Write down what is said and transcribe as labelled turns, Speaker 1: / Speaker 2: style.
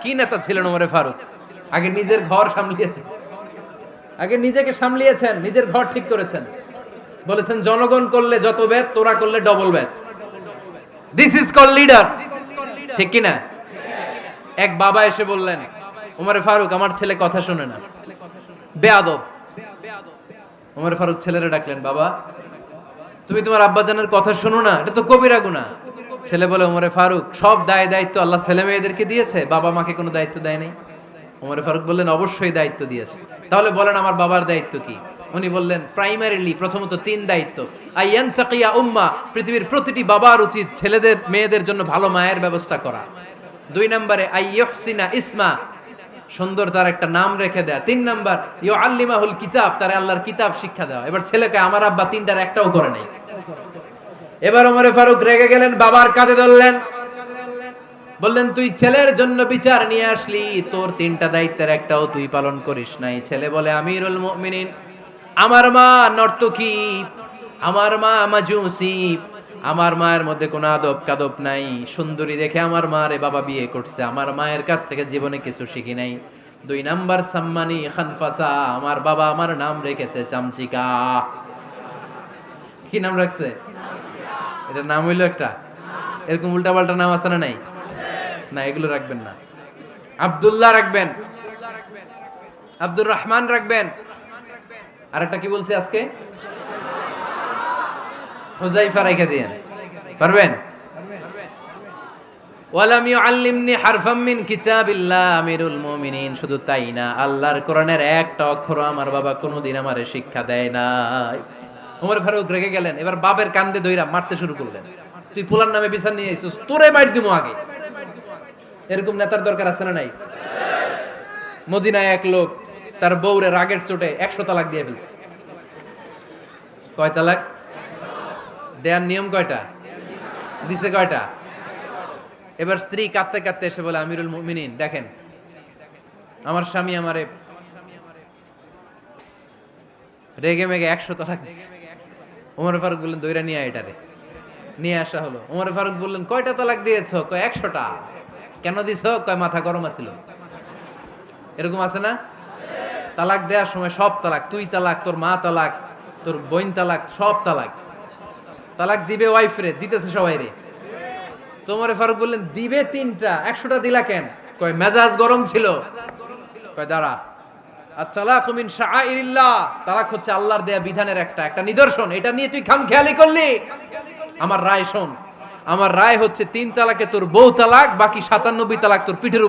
Speaker 1: কি নেতা ছিলেন ওমরে ফারুক। আগে নিজের ঘর সামলিয়েছেন, আগে নিজেকে সামলিয়েছেন, নিজের ঘর ঠিক করেছেন। বলেছেন জনগণ করলে যত ব্যাত, তোরা করলে ডবল ব্যাত। দিস ইজ কল লিডার, ঠিক কি না? এক বাবা এসে বললেন, ওমরে ফারুক আমার ছেলে কথা শোনে না, বেয়াদব। ওমরে ফারুক ছেলেরে ডাকলেন, বাবা তুমি তোমার আব্বাজানের কথা শোনো না, এটা তো কবিরা গুনাহ। ছেলে বলে, ওমরে ফারুক সব দায় দায়িত্ব আল্লাহ ছেলে মেয়েদেরকে দিয়েছে, বাবা মাকে কোনো দায়িত্ব দেয় নাই। ওমরে ফারুক বললেন, অবশ্যই দায়িত্ব দিয়েছে। তাহলে বলেন আমার বাবার দায়িত্ব কি? উনি বললেন, প্রাইমারিলি প্রথমত 3 দায়িত্ব। আইয়ান তাকিয়া উম্মা, পৃথিবীর প্রতিটি বাবার উচিত ছেলেদের মেয়েদের জন্য ভালো মায়ের ব্যবস্থা করা। 2 নম্বরে আইয়ুহসিনা ইসমা, সুন্দর তার একটা নাম রেখে দেয়া। 3 নাম্বার ইউআল্লিমাহুল কিতাব, তার আল্লাহর কিতাব শিক্ষা দেওয়া। এবার ছেলেকে আমার আব্বা 3টার একটাও করে নাই। এবার ওমরে ফারুক রেগে গেলেন, বাবার কাঁধে ধরলেন, বললেন তুই ছেলের জন্য বিচার নিয়ে আসলি, তোর 3টা দায়িত্বের একটাও তুই পালন করিস নাই। ছেলে বলে, আমিরুল মুমিনিন আমার মা নর্তকী, আমার মা মাজুসি, আমার মায়ের মধ্যে কোনো আদব কাদব নাই, সুন্দরী দেখে আমার মারে বাবা বিয়ে করছে, আমার মায়ের কাছ থেকে জীবনে কিছু শিখি নাই। 2 নাম্বার সাম্মানি খানফাসা, আমার বাবা আমার নাম রেখেছে চামচিকা। কি নাম রাখছে? এটা নাম হইলো একটা, এরকম উল্টা পাল্টা নাম আছে না? নাই না, এগুলো রাখবেন না। আব্দুল্লাহ রাখবেন, আব্দুর রহমান রাখবেন। আরেকটা কি বলছি আজকে? হুজাইফা রেখে দিয়েন, পারবেন? ওয়ালাম ইউআল্লিমনি হারফাম মিন কিতাবিল্লাহ, আমিরুল মুমিনিন। শুধু তাই না, আল্লাহর কোরআনের একটা অক্ষর আমার বাবা কোনোদিন আমারে শিক্ষা দেয় নাই। ওমর ফারুক রেগে গেলেন, এবার বাপের কান্দে দইরা মারতে শুরু করলেন। তুই ফুলার নামে বিচার নিয়ে আইছিস, তোরে মাইর দিমু আগে। এরকম নেতার দরকার আছে না নাই? মদিনায় এক লোক তার বউরে রাগের চোটে 100 তালাক দিয়ে ফেলছে। কয় তালাক দেয়ার নিয়ম? কয়টা দিছে? কয়টা? এবার স্ত্রী কাঁদতে কাঁদতে এসে বলে, আমিরুল মুমিনিন দেখেন, আমার স্বামী আমারে রেগে মেগে 100 তালাক দিছে। ওমর ফারুক বললেন, দইরা নিয়ে আয় এটারে। নিয়ে আসা হলো। ওমর ফারুক বললেন, কয়টা তালাক দিয়েছো? কয় 100টা। কেন দিছো? কয় মাথা গরম আছিল। এরকম আছে না? তালাক দেওয়ার সময় সব তালাক, তুই তালাক, তোর মা তালাক, তোর বোন তালাক, সব তালাক। তালাক দিবে ওয়াইফ রে, দিতেছে সবাই রে। তো ওমর ফারুক বললেন, দিবে 3টা, 100টা দিলা কেন? কয় মেজাজ গরম ছিল। কয় দাঁড়া, আত-তালাকু মিন শাআইরিল্লাহ, তালাক হচ্ছে আল্লাহর দেয়া বিধানের একটা নিদর্শন, এটা নিয়ে তুই খামখেয়ালি করলি। আমার রায় শোন, আমার রায় হচ্ছে 3 তালাকে তোর বউ তালাক, বাকি 97 তালাক তোর পিঠের